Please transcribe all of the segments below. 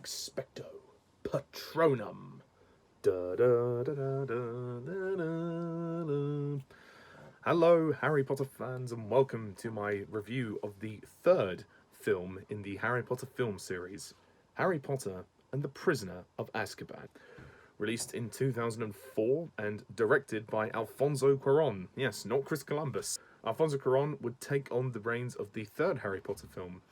Expecto Patronum. Da, da, da, da, da, da, da, da. Hello, Harry Potter fans, and welcome to my review of the third film in the Harry Potter film series, Harry Potter and the Prisoner of Azkaban. Released in 2004 and directed by Alfonso Cuaron. Yes, not Chris Columbus. Alfonso Cuaron would take on the reins of the third Harry Potter film,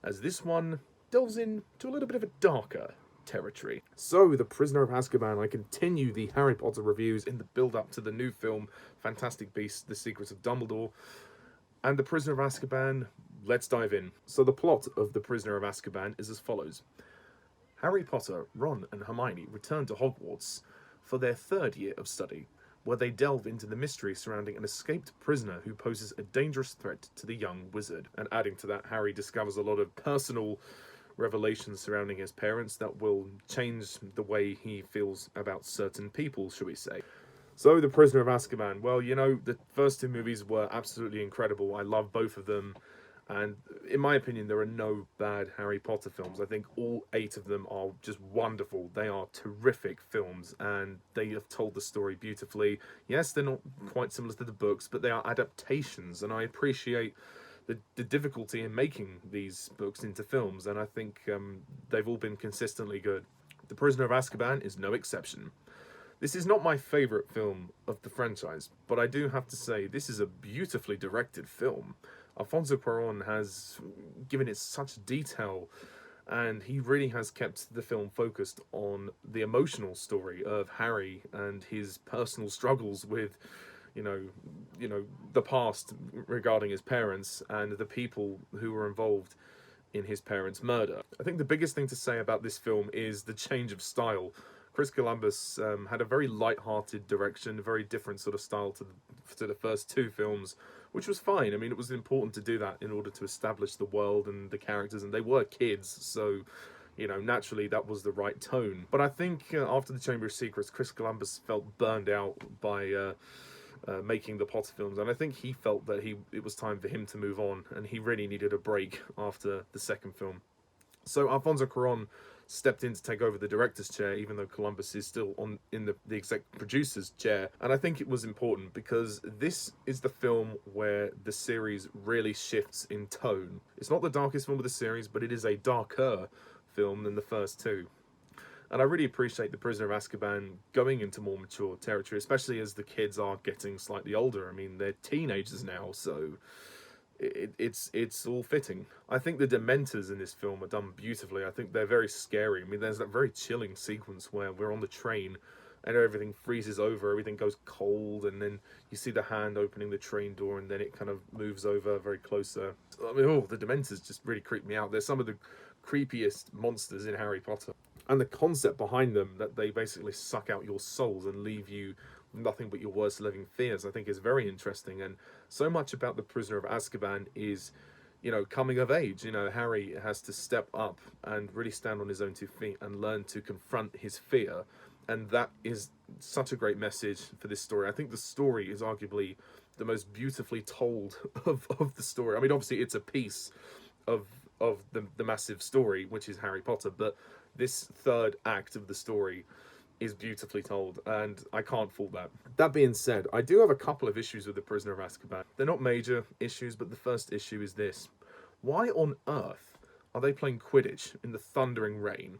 as this one delves into a little bit of a darker territory. So, The Prisoner of Azkaban, I continue the Harry Potter reviews in the build-up to the new film, Fantastic Beasts, The Secrets of Dumbledore. And The Prisoner of Azkaban, let's dive in. So the plot of The Prisoner of Azkaban is as follows. Harry Potter, Ron and Hermione return to Hogwarts for their third year of study, where they delve into the mystery surrounding an escaped prisoner who poses a dangerous threat to the young wizard. And adding to that, Harry discovers a lot of personal revelations surrounding his parents that will change the way he feels about certain people, shall we say. So, The Prisoner of Azkaban. Well, you know, the first two movies were absolutely incredible. I love both of them. And in my opinion, there are no bad Harry Potter films. I think all 8 of them are just wonderful. They are terrific films, and they have told the story beautifully. Yes, they're not quite similar to the books, but they are adaptations, and I appreciate the difficulty in making these books into films, and I think they've all been consistently good. The Prisoner of Azkaban is no exception. This is not my favourite film of the franchise, but I do have to say this is a beautifully directed film. Alfonso Cuarón has given it such detail, and he really has kept the film focused on the emotional story of Harry and his personal struggles with, you know, the past regarding his parents and the people who were involved in his parents' murder. I think the biggest thing to say about this film is the change of style. Chris Columbus had a very light-hearted direction, a very different sort of style to the first 2 films, which was fine. I mean, it was important to do that in order to establish the world and the characters, and they were kids, so, you know, naturally that was the right tone. But I think after the Chamber of Secrets, Chris Columbus felt burned out by making the Potter films, and I think he felt that it was time for him to move on, and he really needed a break after the second film. So Alfonso Cuarón stepped in to take over the director's chair, even though Columbus is still in the exec producer's chair. And I think it was important because this is the film where the series really shifts in tone. It's not the darkest film of the series, but it is a darker film than the first 2. And I really appreciate The Prisoner of Azkaban going into more mature territory, especially as the kids are getting slightly older. I mean, they're teenagers now, so it's all fitting. I think the Dementors in this film are done beautifully. I think they're very scary. I mean, there's that very chilling sequence where we're on the train and everything freezes over, everything goes cold, and then you see the hand opening the train door, and then it kind of moves over very closer. I mean, the Dementors just really creep me out. They're some of the creepiest monsters in Harry Potter. And the concept behind them, that they basically suck out your souls and leave you nothing but your worst living fears, I think is very interesting. And so much about The Prisoner of Azkaban is, you know, coming of age. You know, Harry has to step up and really stand on his own 2 feet and learn to confront his fear. And that is such a great message for this story. I think the story is arguably the most beautifully told of the story. I mean, obviously it's a piece of the massive story, which is Harry Potter, but this third act of the story is beautifully told, and I can't fault that. That being said, I do have a couple of issues with The Prisoner of Azkaban. They're not major issues, but the first issue is this. Why on earth are they playing Quidditch in the thundering rain?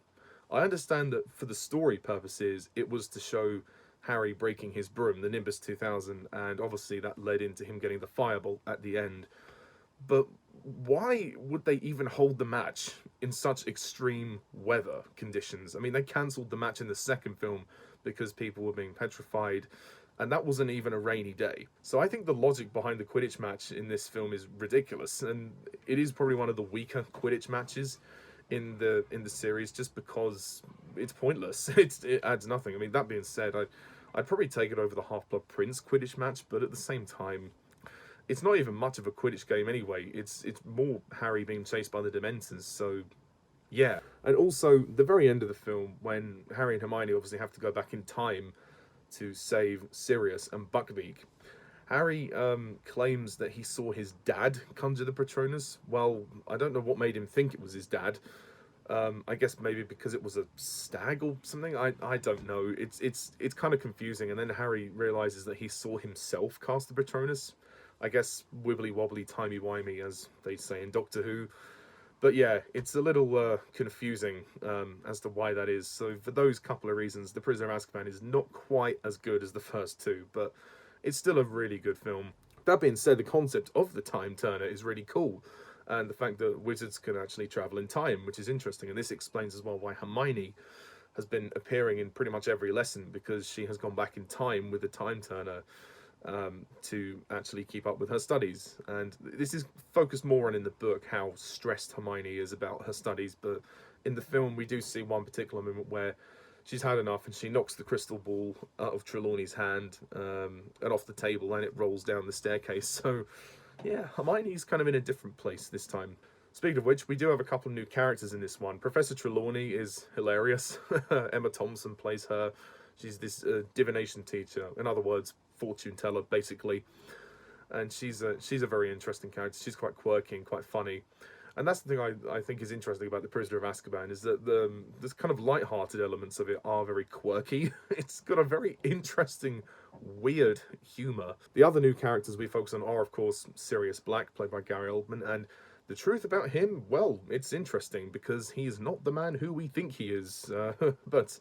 I understand that for the story purposes, it was to show Harry breaking his broom, the Nimbus 2000, and obviously that led into him getting the firebolt at the end. But why would they even hold the match in such extreme weather conditions? I mean, they cancelled the match in the second film because people were being petrified, and that wasn't even a rainy day. So I think the logic behind the Quidditch match in this film is ridiculous, and it is probably one of the weaker Quidditch matches in the series, just because it's pointless. It adds nothing. I mean, that being said, I'd probably take it over the Half-Blood Prince Quidditch match, but at the same time, it's not even much of a Quidditch game anyway. It's more Harry being chased by the Dementors, so yeah. And also, the very end of the film, when Harry and Hermione obviously have to go back in time to save Sirius and Buckbeak, Harry claims that he saw his dad conjure the Patronus. Well, I don't know what made him think it was his dad, I guess maybe because it was a stag or something. I don't know. It's kind of confusing. And then Harry realizes that he saw himself cast the Patronus. I guess wibbly wobbly, timey wimey, as they say in Doctor Who. But yeah, it's a little confusing as to why that is. So for those couple of reasons, The Prisoner of Azkaban is not quite as good as the first two, but it's still a really good film. That being said, the concept of the Time Turner is really cool. And the fact that wizards can actually travel in time, which is interesting. And this explains as well why Hermione has been appearing in pretty much every lesson, because she has gone back in time with the Time Turner to actually keep up with her studies. And this is focused more on in the book how stressed Hermione is about her studies, but in the film we do see one particular moment where she's had enough and she knocks the crystal ball out of Trelawney's hand and off the table, and it rolls down the staircase. So yeah, Hermione's kind of in a different place this time. Speaking of which, we do have a couple of new characters in this one. Professor Trelawney is hilarious. Emma Thompson plays her. She's this divination teacher, in other words, fortune teller, basically. And she's a very interesting character. She's quite quirky and quite funny. And that's the thing I think is interesting about The Prisoner of Azkaban, is that the kind of light-hearted elements of it are very quirky. It's got a very interesting, weird humour. The other new characters we focus on are, of course, Sirius Black, played by Gary Oldman, and the truth about him, well, it's interesting, because he's not the man who we think he is. But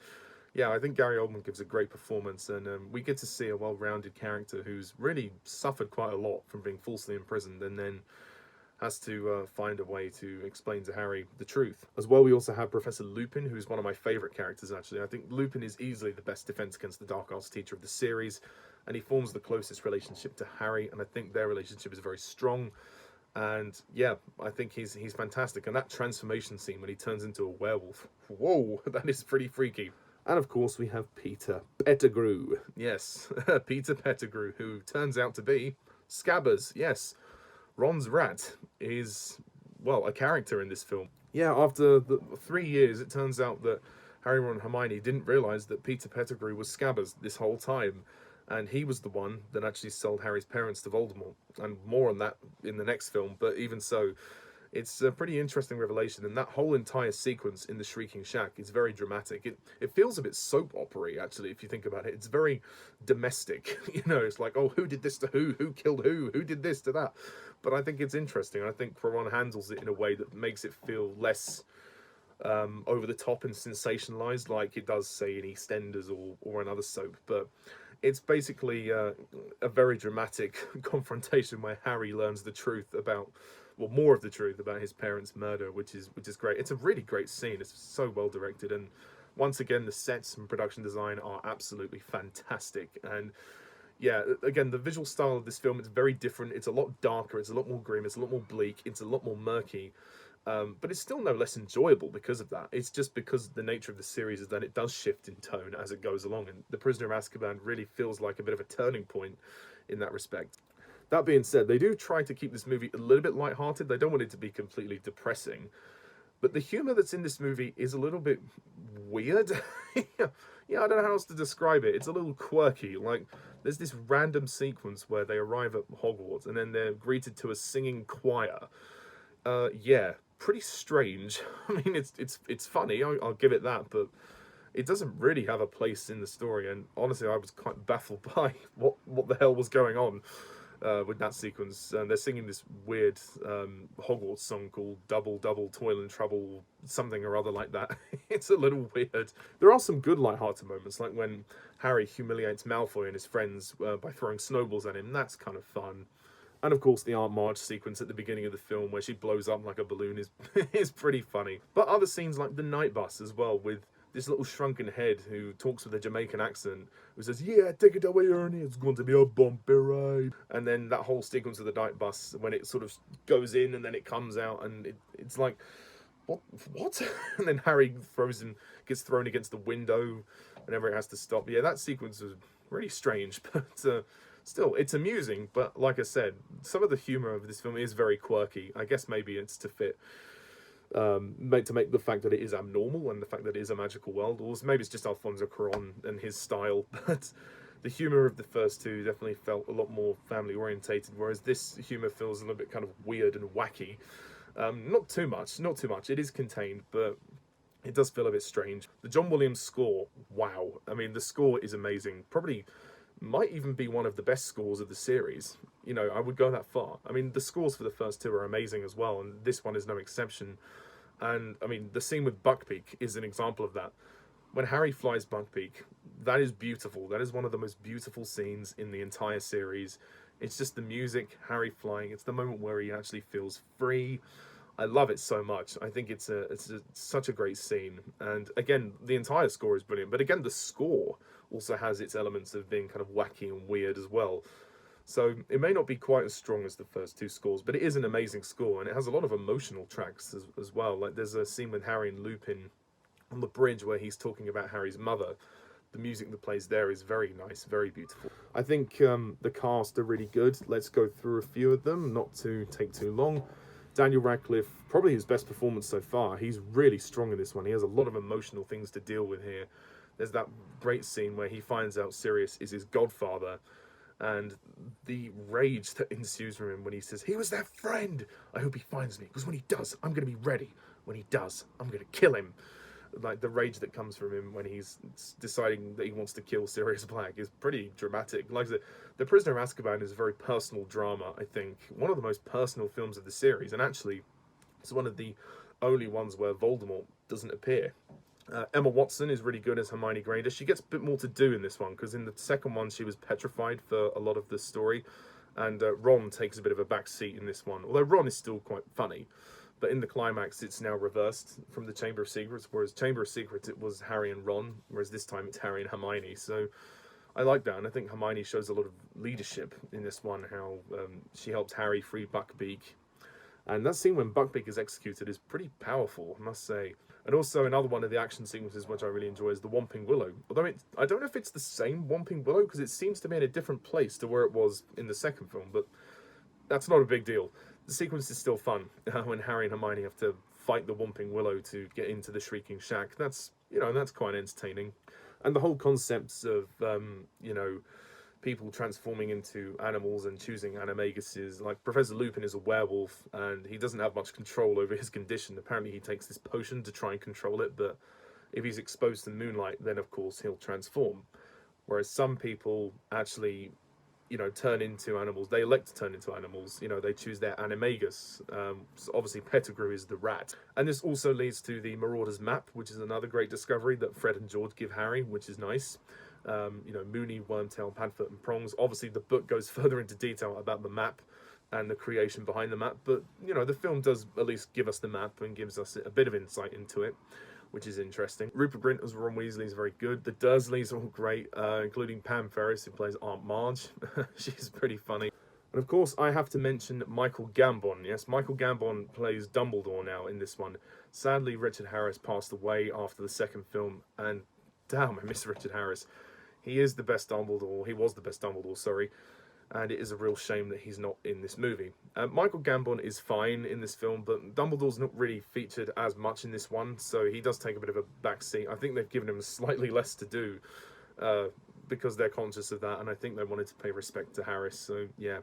yeah, I think Gary Oldman gives a great performance, and we get to see a well-rounded character who's really suffered quite a lot from being falsely imprisoned, and then has to find a way to explain to Harry the truth. As well, we also have Professor Lupin, who's one of my favourite characters, actually. I think Lupin is easily the best defence against the Dark Arts teacher of the series, and he forms the closest relationship to Harry, and I think their relationship is very strong. And yeah, I think he's fantastic. And that transformation scene when he turns into a werewolf, whoa, that is pretty freaky. And of course, we have Peter Pettigrew. Yes, Peter Pettigrew, who turns out to be Scabbers. Yes, Ron's rat is, well, a character in this film. Yeah, after the 3 years, it turns out that Harry, Ron and Hermione didn't realise that Peter Pettigrew was Scabbers this whole time. And he was the one that actually sold Harry's parents to Voldemort. And more on that in the next film, but even so, it's a pretty interesting revelation. And that whole entire sequence in the Shrieking Shack is very dramatic. It feels a bit soap opera-y, actually, if you think about it. It's very domestic. You know, it's like, oh, who did this to who? Who killed who? Who did this to that? But I think it's interesting. I think Cuaron handles it in a way that makes it feel less over the top and sensationalized, like it does, say, in EastEnders or another soap. But it's basically a very dramatic confrontation where Harry learns the truth about, well, more of the truth about his parents' murder, which is great. It's a really great scene. It's so well directed, and once again, the sets and production design are absolutely fantastic. And yeah, again, the visual style of this film is very different. It's a lot darker. It's a lot more grim. It's a lot more bleak. It's a lot more murky. But it's still no less enjoyable because of that. It's just because the nature of the series is that it does shift in tone as it goes along, and The Prisoner of Azkaban really feels like a bit of a turning point in that respect. That being said, they do try to keep this movie a little bit lighthearted. They don't want it to be completely depressing. But the humour that's in this movie is a little bit weird. Yeah, I don't know how else to describe it. It's a little quirky. Like, there's this random sequence where they arrive at Hogwarts and then they're greeted to a singing choir. Yeah, pretty strange. I mean, it's funny, I'll give it that, but it doesn't really have a place in the story. And honestly, I was quite baffled by what the hell was going on with that sequence. And they're singing this weird Hogwarts song called Double Double Toil and Trouble, something or other like that. It's a little weird. There are some good light-hearted moments, like when Harry humiliates Malfoy and his friends by throwing snowballs at him. That's kind of fun. And of course, the Aunt Marge sequence at the beginning of the film where she blows up like a balloon is pretty funny. But other scenes like the night bus as well, with this little shrunken head who talks with a Jamaican accent, who says, "Yeah, take it away, Ernie, it's going to be a bumpy ride." And then that whole sequence of the night bus, when it sort of goes in and then it comes out, and it's like, what? And then Harry gets thrown against the window whenever it has to stop. Yeah, that sequence was really strange, but still, it's amusing. But like I said, some of the humour of this film is very quirky. I guess maybe it's to fit, to make the fact that it is abnormal and the fact that it is a magical world, or maybe it's just Alfonso Cuarón and his style. But the humour of the first two definitely felt a lot more family orientated, whereas this humour feels a little bit kind of weird and wacky. Not too much, not too much. It is contained, but it does feel a bit strange. The John Williams score, wow. I mean, the score is amazing. Probably might even be one of the best scores of the series. You know, I would go that far. I mean, the scores for the first two are amazing as well, and this one is no exception. And, I mean, the scene with Buckbeak is an example of that. When Harry flies Buckbeak, that is beautiful. That is one of the most beautiful scenes in the entire series. It's just the music, Harry flying. It's the moment where he actually feels free. I love it so much. I think it's such a great scene. And again, the entire score is brilliant. But again, the score also has its elements of being kind of wacky and weird as well. So it may not be quite as strong as the first two scores, but it is an amazing score. And it has a lot of emotional tracks as well. Like there's a scene with Harry and Lupin on the bridge where he's talking about Harry's mother. The music that plays there is very nice, very beautiful. I think the cast are really good. Let's go through a few of them, not to take too long. Daniel Radcliffe, probably his best performance so far. He's really strong in this one. He has a lot of emotional things to deal with here. There's that great scene where he finds out Sirius is his godfather, and the rage that ensues from him when he says, "He was their friend! I hope he finds me, because when he does, I'm going to be ready. When he does, I'm going to kill him." Like the rage that comes from him when he's deciding that he wants to kill Sirius Black is pretty dramatic. Like I said, The Prisoner of Azkaban is a very personal drama, I think. One of the most personal films of the series, and actually it's one of the only ones where Voldemort doesn't appear. Emma Watson is really good as Hermione Granger. She gets a bit more to do in this one, because in the second one she was petrified for a lot of the story, and Ron takes a bit of a back seat in this one, although Ron is still quite funny. But in the climax, it's now reversed from the Chamber of Secrets, whereas Chamber of Secrets, it was Harry and Ron, whereas this time it's Harry and Hermione. So I like that, and I think Hermione shows a lot of leadership in this one, how she helps Harry free Buckbeak. And that scene when Buckbeak is executed is pretty powerful, I must say. And also another one of the action sequences which I really enjoy is the Whomping Willow. Although I don't know if it's the same Whomping Willow, because it seems to be in a different place to where it was in the second film, but that's not a big deal. The sequence is still fun when Harry and Hermione have to fight the Whomping Willow to get into the Shrieking Shack. That's, you know, that's quite entertaining. And the whole concepts of, you know, people transforming into animals and choosing animaguses. Like Professor Lupin is a werewolf and he doesn't have much control over his condition. Apparently he takes this potion to try and control it, but if he's exposed to moonlight, then of course he'll transform. Whereas some people actually, you know, turn into animals. They elect to turn into animals. You know, they choose their animagus. So obviously Pettigrew is the rat. And this also leads to the Marauder's map, which is another great discovery that Fred and George give Harry, which is nice. You know, Mooney, Wormtail, Padfoot and Prongs. Obviously the book goes further into detail about the map and the creation behind the map, but, you know, the film does at least give us the map and gives us a bit of insight into it, which is interesting. Rupert Grint as Ron Weasley is very good. The Dursleys are all great, including Pam Ferris, who plays Aunt Marge. She's pretty funny. And of course, I have to mention Michael Gambon. Yes, Michael Gambon plays Dumbledore now in this one. Sadly, Richard Harris passed away after the second film, and damn, I miss Richard Harris. He is the best Dumbledore. He was the best Dumbledore, sorry. And it is a real shame that he's not in this movie. Michael Gambon is fine in this film, but Dumbledore's not really featured as much in this one, so he does take a bit of a backseat. I think they've given him slightly less to do because they're conscious of that, and I think they wanted to pay respect to Harris, so yeah.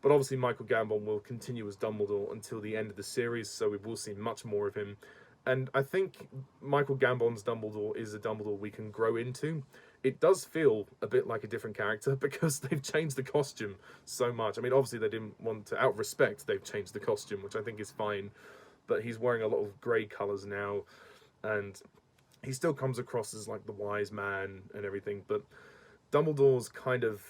But obviously Michael Gambon will continue as Dumbledore until the end of the series, so we will see much more of him. And I think Michael Gambon's Dumbledore is a Dumbledore we can grow into. It does feel a bit like a different character because they've changed the costume so much. I mean, obviously they didn't want to, out of respect, they've changed the costume, which I think is fine. But he's wearing a lot of grey colours now, and he still comes across as like the wise man and everything. But Dumbledore's kind of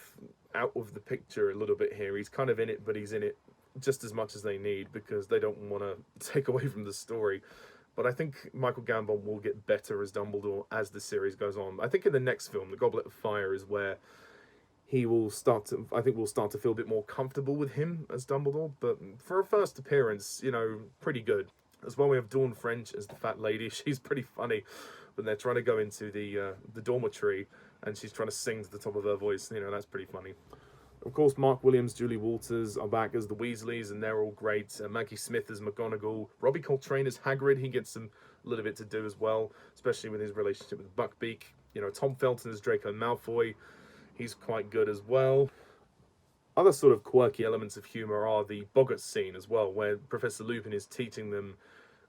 out of the picture a little bit here. He's kind of in it, but he's in it just as much as they need because they don't want to take away from the story. But I think Michael Gambon will get better as Dumbledore as the series goes on. I think in the next film, The Goblet of Fire, is where he will start to, I think we'll start to feel a bit more comfortable with him as Dumbledore. But for a first appearance, you know, pretty good. As well, we have Dawn French as the fat lady. She's pretty funny when they're trying to go into the dormitory and she's trying to sing to the top of her voice. You know, that's pretty funny. Of course, Mark Williams, Julie Walters are back as the Weasleys, and they're all great. Maggie Smith as McGonagall. Robbie Coltrane as Hagrid. He gets a little bit to do as well, especially with his relationship with Buckbeak. You know, Tom Felton as Draco Malfoy. He's quite good as well. Other sort of quirky elements of humour are the boggart scene as well, where Professor Lupin is teaching them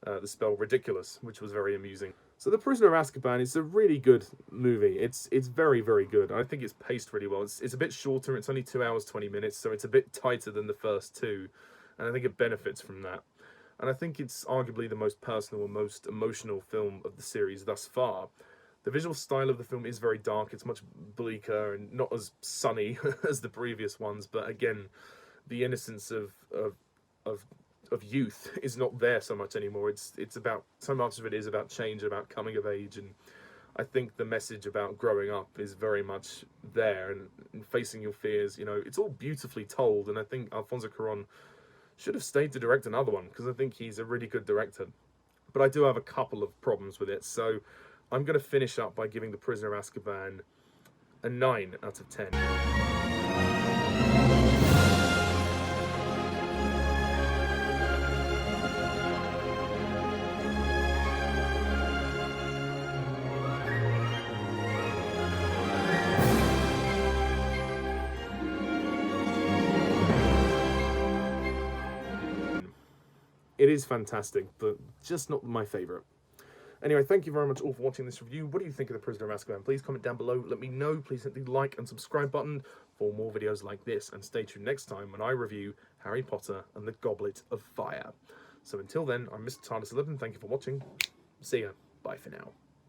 the spell Ridiculous, which was very amusing. So The Prisoner of Azkaban is a really good movie. It's very, very good. I think it's paced really well. It's a bit shorter. It's only 2 hours, 20 minutes, so it's a bit tighter than the first two. And I think it benefits from that. And I think it's arguably the most personal and most emotional film of the series thus far. The visual style of the film is very dark. It's much bleaker and not as sunny as the previous ones. But again, the innocence of youth is not there so much anymore. It's about, so much of it is about change, about coming of age, and I think the message about growing up is very much there and facing your fears. You know, it's all beautifully told, and I think Alfonso Cuaron should have stayed to direct another one because I think he's a really good director. But I do have a couple of problems with it, so I'm going to finish up by giving The Prisoner of Azkaban a 9 out of 10. It is fantastic, but just not my favourite. Anyway, thank you very much all for watching this review. What do you think of The Prisoner of Azkaban? Please comment down below. Let me know. Please hit the like and subscribe button for more videos like this. And stay tuned next time when I review Harry Potter and the Goblet of Fire. So until then, I'm Mr. TARDIS11. Thank you for watching. See ya. Bye for now.